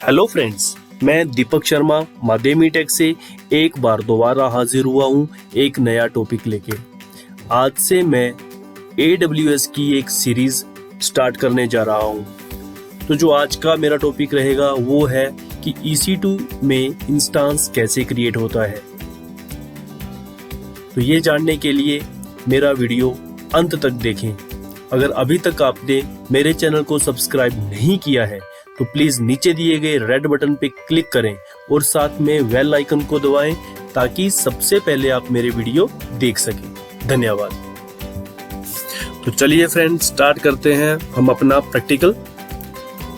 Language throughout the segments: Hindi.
हेलो फ्रेंड्स, मैं दीपक शर्मा माध्यमी टेक से एक बार दोबारा हाजिर हुआ हूँ एक नया टॉपिक लेके। आज से मैं AWS की एक सीरीज स्टार्ट करने जा रहा हूँ। तो जो आज का मेरा टॉपिक रहेगा वो है कि EC2 में इंस्टेंस कैसे क्रिएट होता है। तो ये जानने के लिए मेरा वीडियो अंत तक देखें। अगर अभी तक आपने मेरे चैनल को सब्सक्राइब नहीं किया है तो प्लीज नीचे दिए गए रेड बटन पे क्लिक करें और साथ में बेल आइकन को दबाएं ताकि सबसे पहले आप मेरे वीडियो देख सकें। धन्यवाद। तो चलिए फ्रेंड, स्टार्ट करते हैं हम अपना प्रैक्टिकल।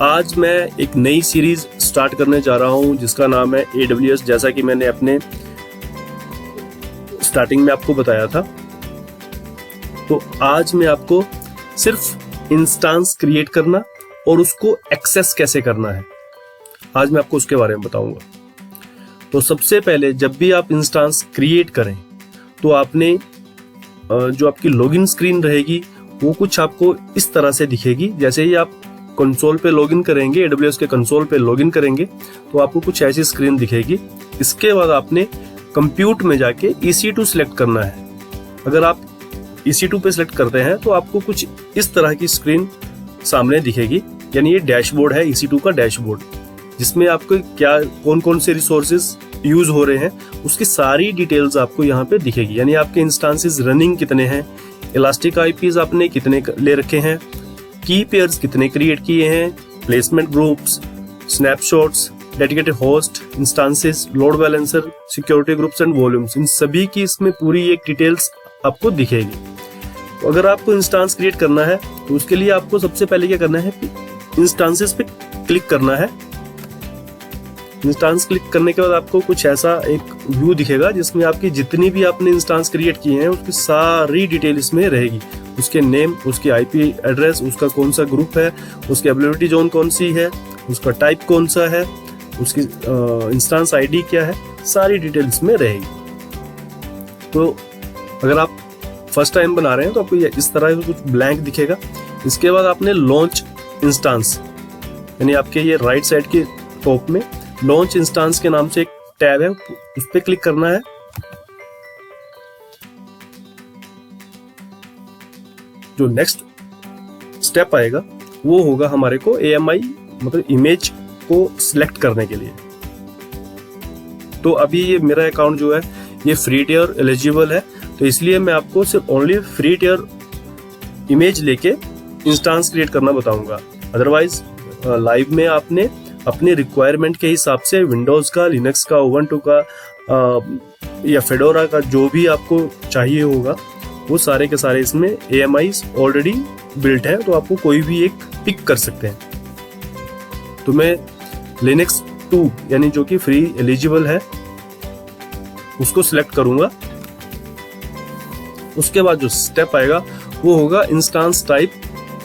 आज मैं एक नई सीरीज स्टार्ट करने जा रहा हूं जिसका नाम है AWS, जैसा कि मैंने अपने स्टार्टिंग में आपको बताया था। तो आज मैं आपको सिर्फ इंस्टेंस क्रिएट करना और उसको एक्सेस कैसे करना है, आज मैं आपको उसके बारे में बताऊंगा। तो सबसे पहले जब भी आप इंस्टेंस क्रिएट करें तो आपने जो आपकी लॉगिन स्क्रीन रहेगी वो कुछ आपको इस तरह से दिखेगी। जैसे ही आप कंसोल पे लॉगिन करेंगे, AWS के कंसोल पे लॉगिन करेंगे तो आपको कुछ ऐसी स्क्रीन दिखेगी। इसके बाद आपने कंप्यूट में जाके EC2 सिलेक्ट करना है। अगर आप EC2 पे सिलेक्ट करते हैं तो आपको कुछ इस तरह की स्क्रीन सामने दिखेगी, यानी ये डैशबोर्ड है EC2 का डैशबोर्ड, जिसमें आपको क्या कौन कौन से रिसोर्सेज यूज हो रहे हैं उसकी सारी डिटेल्स आपको यहाँ पे दिखेगी। यानी आपके इंस्टेंसेस रनिंग कितने हैं, इलास्टिक आईपीज आपने कितने ले रखे हैं, की पेयर्स कितने क्रिएट किए हैं, placement groups, snapshots, dedicated host, instances, load balancer, security groups and volumes, इन सभी की इसमें पूरी एक डिटेल्स आपको दिखेगी। तो अगर आपको इंस्टेंस क्रिएट करना है तो उसके लिए आपको सबसे पहले क्या करना है, इंस्टेंसेस पे क्लिक करना है। इंस्टेंस क्लिक करने के बाद आपको कुछ ऐसा एक व्यू दिखेगा जिसमें आपकी जितनी भी आपने इंस्टेंस क्रिएट किए हैं उसकी सारी डिटेल इसमें रहेगी। उसके नेम, उसकी IP एड्रेस, उसका कौन सा ग्रुप है, उसकी अवेलेबिलिटी जोन कौन सी है, उसका टाइप कौन सा है, उसकी इंस्टेंस ID क्या है, सारी डिटेल इसमें रहेगी। तो अगर आप फर्स्ट टाइम बना रहे हैं तो आपको इस तरह से कुछ ब्लैंक दिखेगा। इसके बाद आपने लॉन्च इंस्टेंस, यानी आपके ये राइट साइड के टॉप में लॉन्च इंस्टेंस के नाम से एक टैब है, उस पर क्लिक करना है। जो नेक्स्ट स्टेप आएगा वो होगा हमारे को AMI मतलब इमेज को सिलेक्ट करने के लिए। तो अभी ये मेरा अकाउंट जो है ये फ्री टियर एलिजिबल है, तो इसलिए मैं आपको सिर्फ ओनली फ्री टियर इमेज लेके इंस्टेंस क्रिएट करना बताऊंगा। अदरवाइज लाइव में आपने अपने रिक्वायरमेंट के हिसाब से विंडोज का, लिनक्स का, उबंटू का या फेडोरा का जो भी आपको चाहिए होगा वो सारे के सारे इसमें AMI ऑलरेडी बिल्ट है, तो आपको कोई भी एक पिक कर सकते हैं। तो मैं लिनक्स 2 यानी जो कि फ्री एलिजिबल है उसको सिलेक्ट करूंगा। उसके बाद जो स्टेप आएगा वो होगा इंस्टेंस टाइप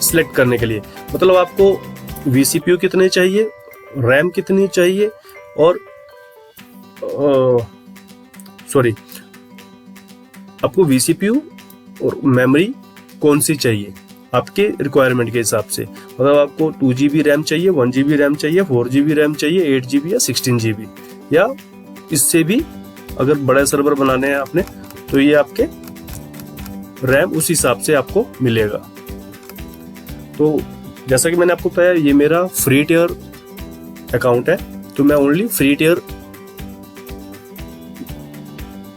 सिलेक्ट करने के लिए। मतलब आपको vCPU कितने चाहिए, रैम कितनी चाहिए और आपको vCPU और मेमोरी कौन सी चाहिए आपके रिक्वायरमेंट के हिसाब से। मतलब आपको 2GB रैम चाहिए, 1GB रैम चाहिए, 4GB रैम चाहिए, 8GB या 16GB, या इससे भी अगर बड़ा सर्वर बनाने हैं आपने तो ये आपके रैम उस हिसाब से आपको मिलेगा। तो जैसा कि मैंने आपको बताया ये मेरा फ्री टियर अकाउंट है, तो मैं only free tier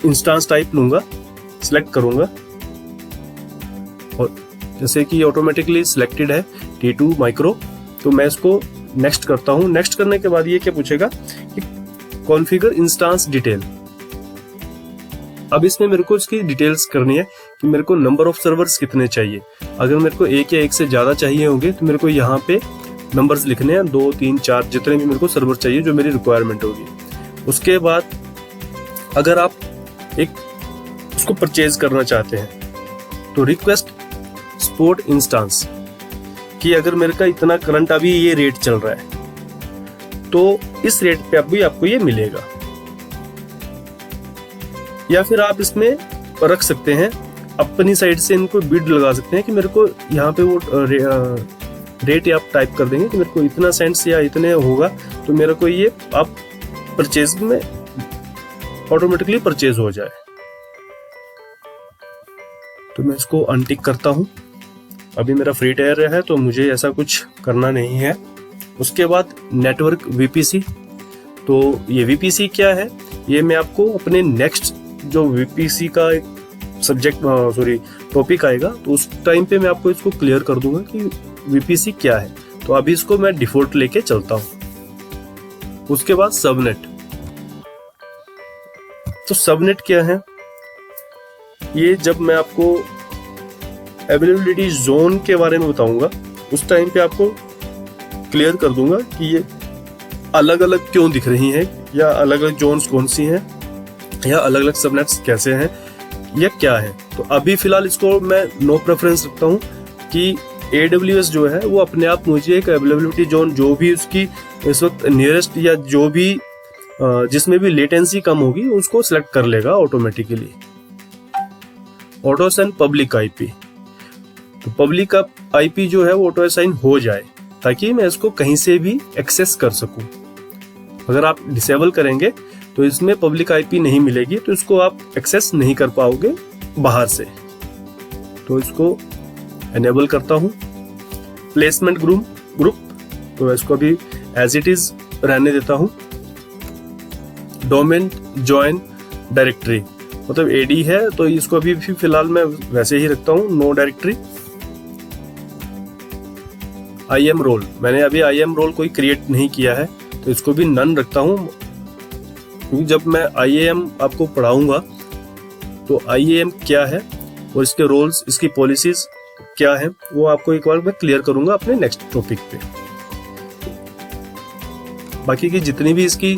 instance type लूंगा, सिलेक्ट करूंगा और जैसे कि ऑटोमेटिकली सिलेक्टेड है T2 माइक्रो, तो मैं इसको नेक्स्ट करता हूं। नेक्स्ट करने के बाद ये क्या पूछेगा कि कॉन्फ़िगर इंस्टेंस डिटेल। अब इसमें मेरे को इसकी डिटेल्स करनी है कि मेरे को नंबर ऑफ सर्वर्स कितने चाहिए। अगर मेरे को एक या एक से ज्यादा चाहिए होंगे तो मेरे को यहाँ पे नंबर्स लिखने हैं, 2, 3, 4 जितने भी मेरे को सर्वर चाहिए जो मेरी रिक्वायरमेंट होगी। उसके बाद अगर आप एक उसको परचेज करना चाहते हैं तो रिक्वेस्ट सपोर्ट इंस्टेंस कि अगर मेरे का इतना करंट अभी ये रेट चल रहा है तो इस रेट पे अभी आपको ये मिलेगा। या फिर आप इसमें रख सकते हैं अपनी साइड से, इनको बिड लगा सकते हैं कि मेरे को यहाँ पे वो रेट आप टाइप कर देंगे कि मेरे को इतना सेंट्स या इतने होगा, तो मेरे को ये आप परचेज में ऑटोमेटिकली परचेज हो जाए। तो मैं इसको अनटिक करता हूं। अभी मेरा फ्री टायर है तो मुझे ऐसा कुछ करना नहीं है। उसके बाद नेटवर्क वीपीसी। तो ये वीपीसी क्या है, ये मैं आपको अपने नेक्स्ट जो वीपीसी का एक टॉपिक आएगा तो उस टाइम पे मैं आपको इसको क्लियर कर दूंगा कि वीपीसी क्या है। तो अभी इसको मैं डिफॉल्ट लेके चलता हूं। उसके बाद सबनेट। तो सबनेट क्या है, ये जब मैं आपको अवेलेबिलिटी जोन के बारे में बताऊंगा उस टाइम पे आपको क्लियर कर दूंगा कि ये अलग अलग क्यों दिख रही हैं, या अलग अलग जोन्स कौन सी हैं, या अलग अलग सबनेट्स कैसे हैं, या क्या है। तो अभी फिलहाल इसको मैं नो प्रेफरेंस रखता हूँ कि AWS जो है वो अपने आप मुझे एक अवेलेबिलिटी जोन जो भी उसकी इस वक्त नियरेस्ट या जो भी जिसमें भी लेटेंसी कम होगी उसको सिलेक्ट कर लेगा automatically. Auto assign public IP. तो पब्लिक आईपी जो है वो ऑटो असाइन हो जाए ताकि मैं इसको कहीं से भी एक्सेस कर सकूं। अगर आप डिसेबल करेंगे तो इसमें पब्लिक आईपी नहीं मिलेगी, तो इसको आप एक्सेस नहीं कर पाओगे बाहर से। तो इसको एनेबल करता हूं। प्लेसमेंट ग्रुप, तो इसको अभी एज इट इज रहने देता हूं। डोमेन जॉइन डायरेक्टरी, मतलब AD है तो इसको अभी भी फिलहाल मैं वैसे ही रखता हूं, नो डायरेक्टरी। IAM रोल, मैंने अभी IAM रोल कोई क्रिएट नहीं किया है तो इसको भी नन रखता हूं, क्योंकि जब मैं IAM आपको पढ़ाऊंगा तो IAM क्या है और इसके रोल्स, इसकी पॉलिसीज क्या है, वो आपको एक बार मैं क्लियर करूंगा अपने नेक्स्ट टॉपिक पे। बाकी की जितनी भी इसकी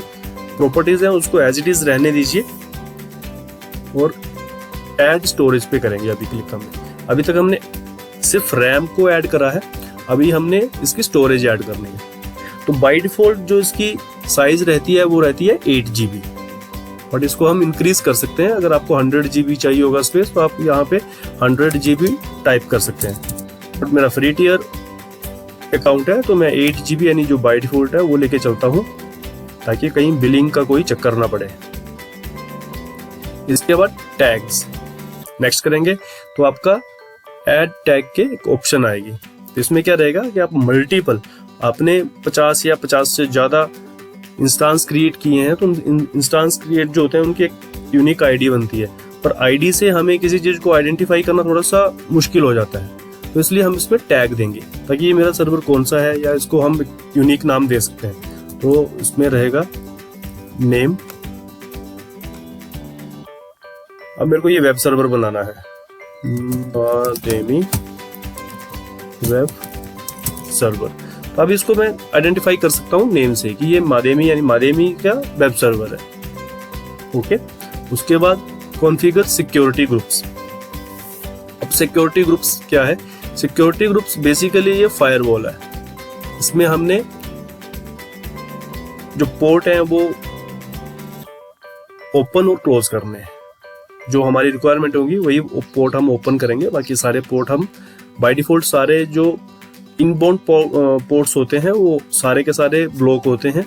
प्रॉपर्टीज हैं उसको एज इट इज रहने दीजिए और ऐड स्टोरेज पे करेंगे अभी क्लिक हमने। अभी तक हमने सिर्फ रैम को ऐड करा है, अभी हमने इसकी स्टोरेज ऐड करनी है। तो बाय डिफॉल्ट जो इसकी साइज रहती है वो रहती है 8 GB, बट इसको हम इंक्रीज कर सकते हैं। अगर आपको 100 GB चाहिए होगा स्पेस तो आप यहाँ पे 100 GB टाइप कर सकते हैं। बट मेरा फ्री टियर अकाउंट है तो मैं 8 GB यानी जो बाय डिफॉल्ट है वो लेके चलता हूँ ताकि कहीं बिलिंग का कोई चक्कर ना पड़े। इसके बाद टैग्स नेक्स्ट करेंगे तो आपका ऐड टैग के एक ऑप्शन आएगी। तो इसमें क्या रहेगा कि आप मल्टीपल आपने 50 या 50 से ज्यादा इंस्टांस क्रिएट किए हैं तो इंस्टांस क्रिएट जो होते हैं उनकी एक यूनिक आईडी बनती है, पर आईडी से हमें किसी चीज को आइडेंटिफाई करना थोड़ा सा मुश्किल हो जाता है। तो इसलिए हम इसमें टैग देंगे ताकि ये मेरा सर्वर कौन सा है या इसको हम यूनिक नाम दे सकते हैं। तो इसमें रहेगा नेम। अब मेरे को ये वेब सर्वर बनाना है, मादेमी वेब सर्वर। तो अब इसको मैं आइडेंटिफाई कर सकता हूँ नेम से कि ये मादेमी यानी मादेमी का वेब सर्वर है। ओके, उसके बाद कॉन्फ़िगर सिक्योरिटी ग्रुप्स। अब सिक्योरिटी ग्रुप्स क्या है? सिक्योरिटी ग्रुप्स बेसिकली ये फायरवॉल है। इसमें हमने जो पोर्ट है वो ओपन और क्लोज करने हैं। जो हमारी रिक्वायरमेंट होगी वही पोर्ट हम ओपन करेंगे, बाकी सारे पोर्ट हम बाय डिफॉल्ट सारे जो इनबाउंड पोर्ट्स होते हैं वो सारे के सारे ब्लॉक होते हैं।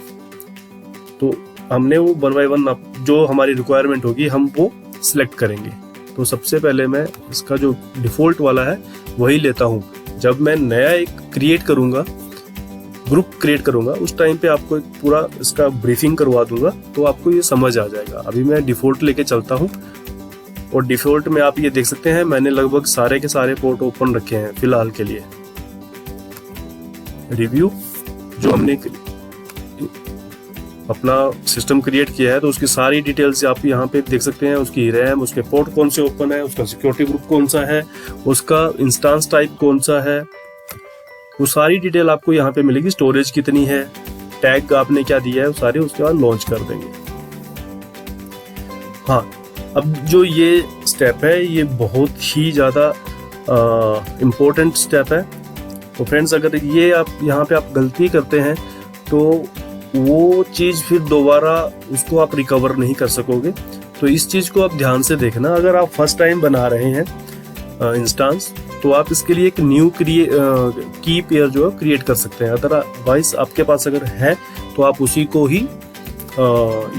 तो हमने वो 1 by 1 जो हमारी रिक्वायरमेंट होगी हम वो सिलेक्ट करेंगे। तो सबसे पहले मैं इसका जो डिफॉल्ट वाला है वही लेता हूँ। जब मैं नया एक क्रिएट करूँगा, ग्रुप क्रिएट करूँगा, उस टाइम पे आपको एक पूरा इसका ब्रीफिंग करवा दूंगा तो आपको ये समझ आ जाएगा। अभी मैं डिफॉल्ट लेके चलता हूँ और डिफॉल्ट में आप ये देख सकते हैं मैंने लगभग सारे के सारे पोर्ट ओपन रखे हैं फिलहाल के लिए। रिव्यू जो हमने अपना सिस्टम क्रिएट किया है तो उसकी सारी डिटेल्स आप यहाँ पे देख सकते हैं। उसकी रैम, उसके पोर्ट कौन से ओपन है, उसका सिक्योरिटी ग्रुप कौन सा है, उसका इंस्टांस टाइप कौन सा है, वो सारी डिटेल आपको यहाँ पे मिलेगी। स्टोरेज कितनी है, टैग आपने क्या दिया है, वो सारे उसके बाद लॉन्च कर देंगे। हाँ, अब जो ये स्टेप है ये बहुत ही ज़्यादा इम्पोर्टेंट स्टेप है। तो फ्रेंड्स अगर ये आप यहाँ पे आप गलती करते हैं तो वो चीज़ फिर दोबारा उसको आप रिकवर नहीं कर सकोगे। तो इस चीज़ को आप ध्यान से देखना। अगर आप फर्स्ट टाइम बना रहे हैं इंस्टांस तो आप इसके लिए एक न्यू की पेयर जो है क्रिएट कर सकते हैं। अदरवाइज आपके पास अगर है तो आप उसी को ही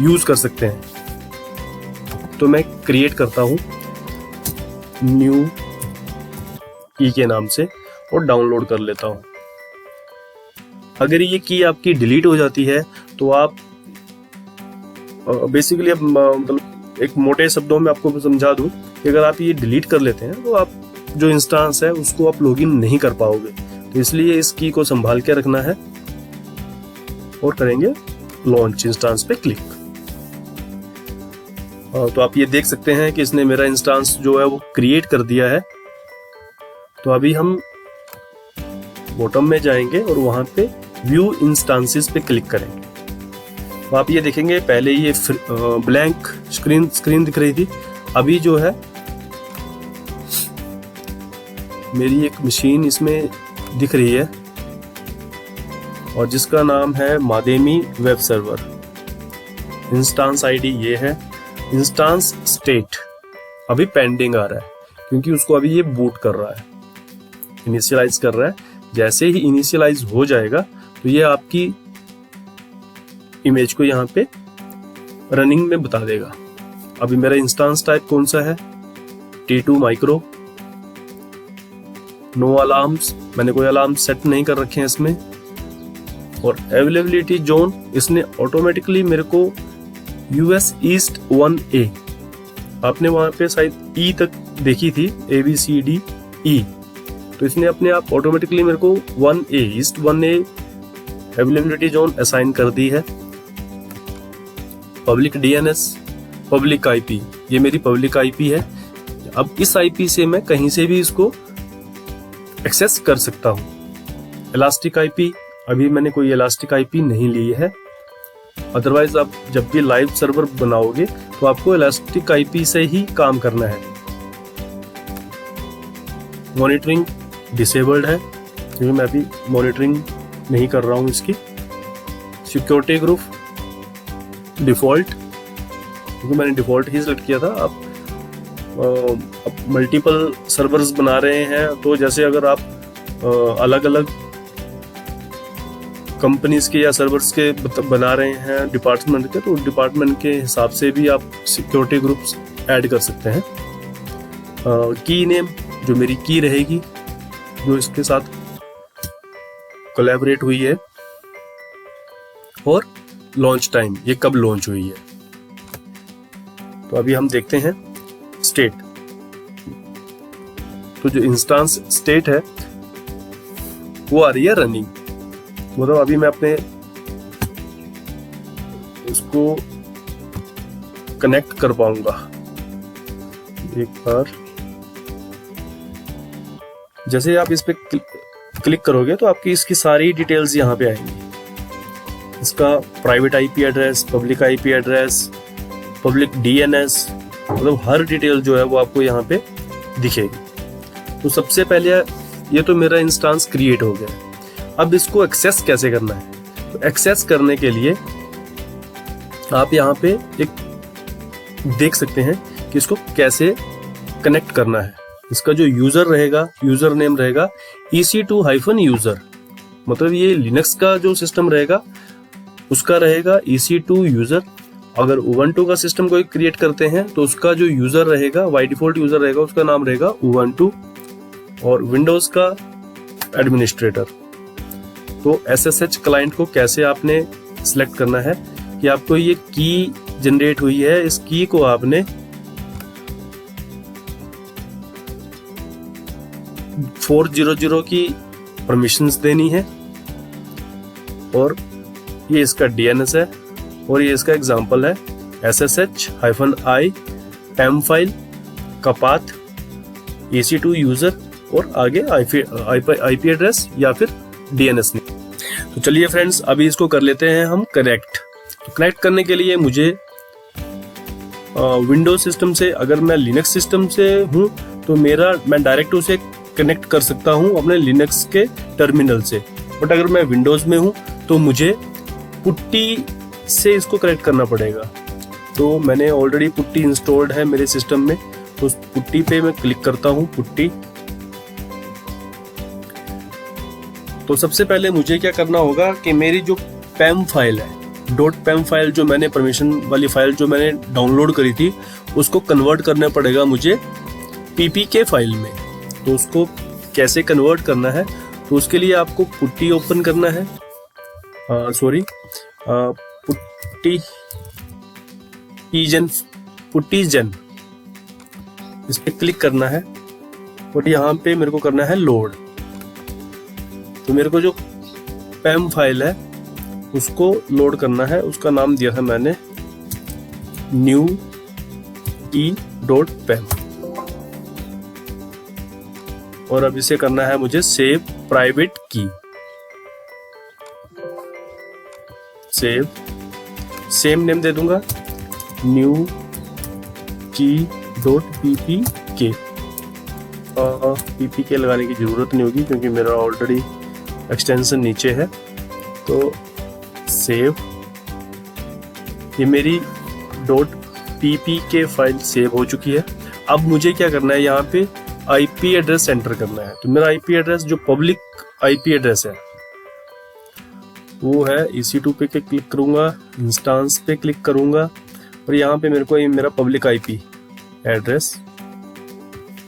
यूज कर सकते हैं। तो मैं क्रिएट करता हूं न्यू की के नाम से और डाउनलोड कर लेता हूं। अगर ये की आपकी डिलीट हो जाती है तो आप बेसिकली अब मतलब एक मोटे शब्दों में आपको समझा दूं कि अगर आप ये डिलीट कर लेते हैं तो आप जो इंस्टेंस है उसको आप लॉगिन नहीं कर पाओगे। तो इसलिए इस की को संभाल के रखना है और करेंगे लॉन्च इंस्टेंस पे क्लिक। तो आप ये देख सकते हैं कि इसने मेरा इंस्टेंस जो है वो क्रिएट कर दिया है। तो अभी हम बॉटम में जाएंगे और वहां पे व्यू इंस्टेंसेस पे क्लिक करेंगे। तो आप ये देखेंगे पहले ये ब्लैंक स्क्रीन दिख रही थी, अभी जो है मेरी एक मशीन इसमें दिख रही है और जिसका नाम है मादेमी वेब सर्वर। इंस्टेंस आईडी ये है। इंस्टेंस स्टेट अभी पेंडिंग आ रहा है क्योंकि उसको अभी ये बूट कर रहा है, इनिशियलाइज कर रहा है। जैसे ही इनिशियलाइज हो जाएगा तो ये आपकी इमेज को यहाँ पे रनिंग में बता देगा। अभी मेरा इंस्टेंस टाइप कौन सा है, T2 माइक्रो, नो अलार्म्स, मैंने कोई अलार्म सेट नहीं कर रखे हैं इसमें। और अवेलेबिलिटी जोन इसने ऑटोमेटिकली मेरे को US ईस्ट 1A, आपने वहां पे शायद E तक देखी थी, ABCDE, तो इसने अपने आप ऑटोमेटिकली मेरे को 1A east 1A availability zone assign कर दी है। पब्लिक DNS, पब्लिक IP, ये मेरी पब्लिक IP है। अब इस IP से मैं कहीं से भी इसको एक्सेस कर सकता हूं। इलास्टिक IP, अभी मैंने कोई इलास्टिक IP नहीं ली है। अदरवाइज आप जब भी लाइव सर्वर बनाओगे तो आपको इलास्टिक IP से ही काम करना है। मॉनिटरिंग डिसेबल्ड है क्योंकि मैं अभी मॉनिटरिंग नहीं कर रहा हूं इसकी। सिक्योरिटी ग्रुप डिफॉल्ट, क्योंकि मैंने डिफॉल्ट ही सिलेक्ट किया था। आप मल्टीपल सर्वर्स बना रहे हैं तो जैसे अगर आप अलग अलग कंपनीज के या सर्वर्स के बना रहे हैं डिपार्टमेंट के, तो डिपार्टमेंट के हिसाब से भी आप सिक्योरिटी ग्रुप्स ऐड कर सकते हैं। की नेम जो मेरी की रहेगी, जो इसके साथ कोलैबोरेट हुई है, और लॉन्च टाइम, ये कब लॉन्च हुई है। तो अभी हम देखते हैं स्टेट। तो जो इंस्टेंस स्टेट है वो आ रही है रनिंग। मतलब अभी मैं अपने इसको कनेक्ट कर पाऊंगा एक बार। जैसे आप इस पे क्लिक करोगे तो आपकी इसकी सारी डिटेल्स यहाँ पे आएंगी। इसका private IP address, public IP address, public DNS, मतलब हर डिटेल जो है वो आपको यहाँ पे दिखेगी। तो सबसे पहले ये तो मेरा इंस्टेंस क्रिएट हो गया। अब इसको एक्सेस कैसे करना है, तो एक्सेस करने के लिए आप यहाँ पे एक देख सकते हैं कि इसको कैसे कनेक्ट करना है। इसका जो यूजर रहेगा, यूजर नेम रहेगा EC2-user, मतलब ये लिनक्स का जो सिस्टम रहेगा उसका रहेगा EC2-user। अगर उबंटू का सिस्टम कोई क्रिएट करते हैं तो उसका जो यूजर रहेगा, बाय डिफॉल्ट यूजर रहेगा, उसका नाम रहेगा उबंटू। और विंडोज का एडमिनिस्ट्रेटर। तो SSH क्लाइंट को कैसे आपने सिलेक्ट करना है कि आपको ये की जनरेट हुई है, इस की को आपने 400 की परमिशंस देनी है। और ये इसका DNS है और ये इसका एग्जांपल है SSH-i pamfile का पाथ, EC2-user और आगे IP एड्रेस या फिर DNS में। तो चलिए फ्रेंड्स, अभी इसको कर लेते हैं हम कनेक्ट। तो कनेक्ट करने के लिए मुझे विंडोज सिस्टम से, अगर मैं लिनक्स सिस्टम से हूं तो मैं डायरेक्ट उसे कनेक्ट कर सकता हूं अपने लिनक्स के टर्मिनल से। बट अगर मैं विंडोज में हूं तो मुझे पुट्टी से इसको कनेक्ट करना पड़ेगा। तो मैंने ऑलरेडी पुट्टी इंस्टॉल्ड है मेरे सिस्टम में, तो उस पुट्टी पे मैं क्लिक करता हूँ। पुट्टी तो सबसे पहले मुझे क्या करना होगा कि मेरी जो पैम फाइल है, .pem फाइल जो मैंने परमिशन वाली फाइल जो मैंने डाउनलोड करी थी, उसको कन्वर्ट करना पड़ेगा मुझे PPK फाइल में। तो उसको कैसे कन्वर्ट करना है, तो उसके लिए आपको पुट्टी ओपन करना है, पुट्टीजन इस पे क्लिक करना है और यहाँ पे मेरे को करना है लोड। तो मेरे को जो पैम फाइल है उसको लोड करना है, उसका नाम दिया था मैंने new.pem और अब इसे करना है मुझे सेव प्राइवेट की। सेम नेम दे दूंगा new.key.ppk। PPK लगाने की जरूरत नहीं होगी क्योंकि मेरा ऑलरेडी एक्सटेंशन नीचे है। तो सेव, ये मेरी .ppk फाइल सेव हो चुकी है। अब मुझे क्या करना है, यहाँ पे IP एड्रेस एंटर करना है। तो मेरा IP एड्रेस जो पब्लिक IP एड्रेस है वो है EC2 पे क्लिक करूंगा, इंस्टांस पे क्लिक करूंगा और यहाँ पे मेरे को ये मेरा पब्लिक IP एड्रेस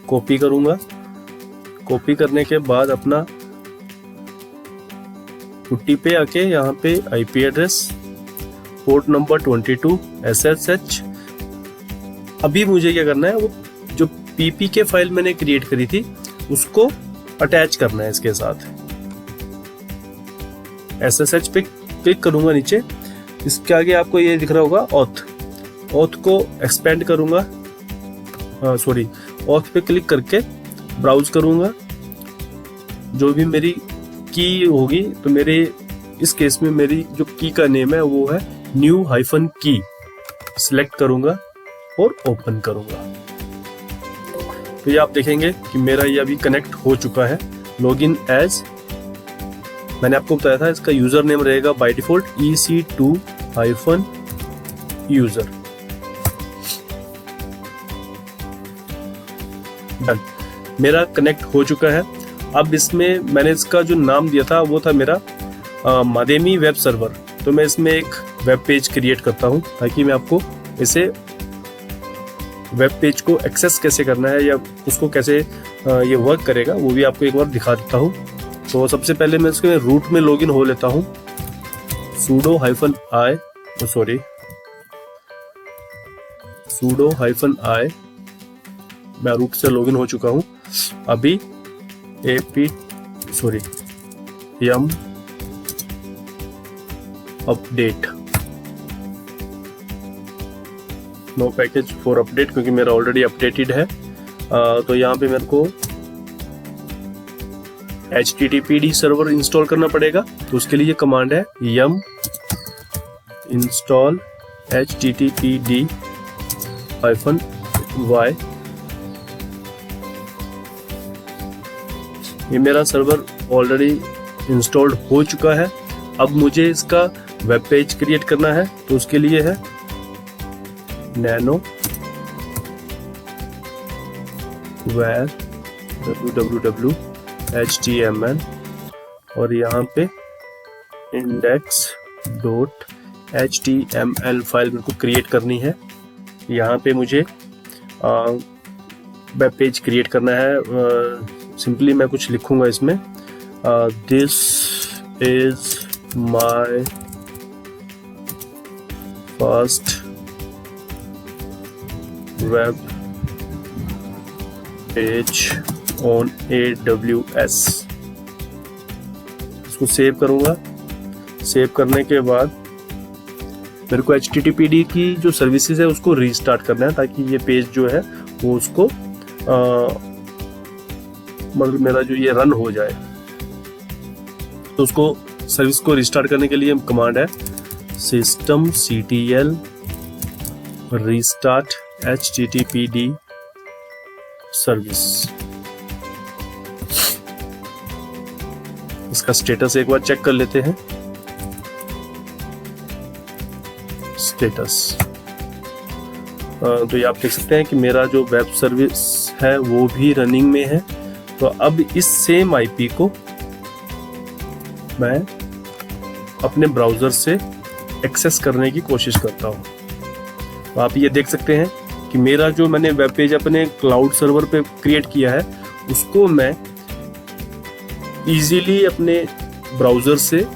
कॉपी करूंगा। कॉपी करने के बाद अपना पुट्टी पे आके यहाँ पे IP address port number 22 SSH। अभी मुझे क्या करना है, वो जो PPK फाइल मैंने क्रिएट करी थी उसको अटैच करना है इसके साथ। SSH पे क्लिक करूंगा नीचे, इसके आगे आपको ये दिख रहा होगा ऑथ को एक्सपेंड करूंगा, ऑथ पे क्लिक करके ब्राउज करूंगा। जो भी मेरी की होगी, तो मेरे इस केस में मेरी जो की का नेम है वो है new-key। सिलेक्ट करूंगा और ओपन करूंगा। तो ये आप देखेंगे कि मेरा ये अभी कनेक्ट हो चुका है। लॉगिन एज, मैंने आपको बताया था इसका यूजर नेम रहेगा बाय डिफॉल्ट EC2-user। डन, मेरा कनेक्ट हो चुका है। अब इसमें मैंने इसका जो नाम दिया था वो था मेरा मादेमी वेब सर्वर। तो मैं इसमें एक वेब पेज क्रिएट करता हूं ताकि मैं आपको इसे वेब पेज को एक्सेस कैसे करना है या उसको कैसे ये वर्क करेगा वो भी आपको एक बार दिखा देता हूं। तो सबसे पहले मैं इसके रूट में लॉगिन हो लेता हूं। sudo -i, मैं रूट से लॉगिन हो चुका हूं। अभी yum update, no package for update क्योंकि मेरा ऑलरेडी अपडेटेड है। तो यहाँ पे मेरे को HTTPD सर्वर इंस्टॉल करना पड़ेगा। तो उसके लिए कमांड है yum install httpd-y। ये मेरा सर्वर ऑलरेडी इंस्टॉल्ड हो चुका है। अब मुझे इसका वेब पेज क्रिएट करना है। तो उसके लिए है nano where www.html और यहाँ पे index.html फाइल मेरे को क्रिएट करनी है। यहाँ पे मुझे वेब पेज क्रिएट करना है। सिंपली मैं कुछ लिखूंगा इसमें, this is my first web page on AWS। इसको सेव करूंगा। सेव करने के बाद मेरे को HTTPD की जो सर्विसेज है उसको रीस्टार्ट करना है ताकि ये पेज जो है वो उसको मतलब मेरा जो ये रन हो जाए। तो उसको सर्विस को रिस्टार्ट करने के लिए कमांड है systemctl restart HTTPD सर्विस। इसका स्टेटस एक बार चेक कर लेते हैं। स्टेटस, तो ये आप देख सकते हैं कि मेरा जो वेब सर्विस है वो भी रनिंग में है। तो अब इस सेम आईपी को मैं अपने ब्राउजर से एक्सेस करने की कोशिश करता हूँ। तो आप ये देख सकते हैं कि मेरा जो मैंने वेब पेज अपने क्लाउड सर्वर पे क्रिएट किया है उसको मैं इजीली अपने ब्राउजर से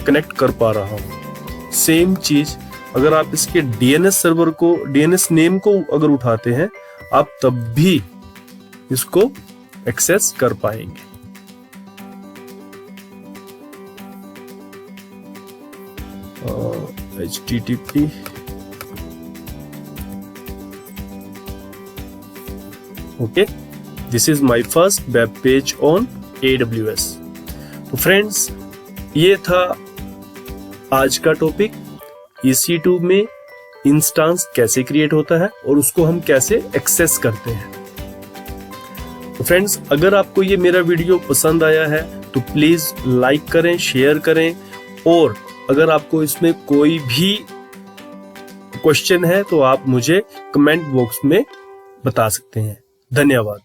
कनेक्ट कर पा रहा हूँ। सेम चीज अगर आप इसके डीएनएस सर्वर को, डीएनएस नेम को अगर उठाते हैं आप तब भी इसको एक्सेस कर पाएंगे। HTTP okay, this is my first web page on AWS। तो फ्रेंड्स, ये था आज का टॉपिक, EC2 में इंस्टेंस कैसे क्रिएट होता है और उसको हम कैसे एक्सेस करते हैं। तो फ्रेंड्स, अगर आपको ये मेरा वीडियो पसंद आया है तो प्लीज लाइक करें, शेयर करें, और अगर आपको इसमें कोई भी क्वेश्चन है तो आप मुझे कमेंट बॉक्स में बता सकते हैं। धन्यवाद।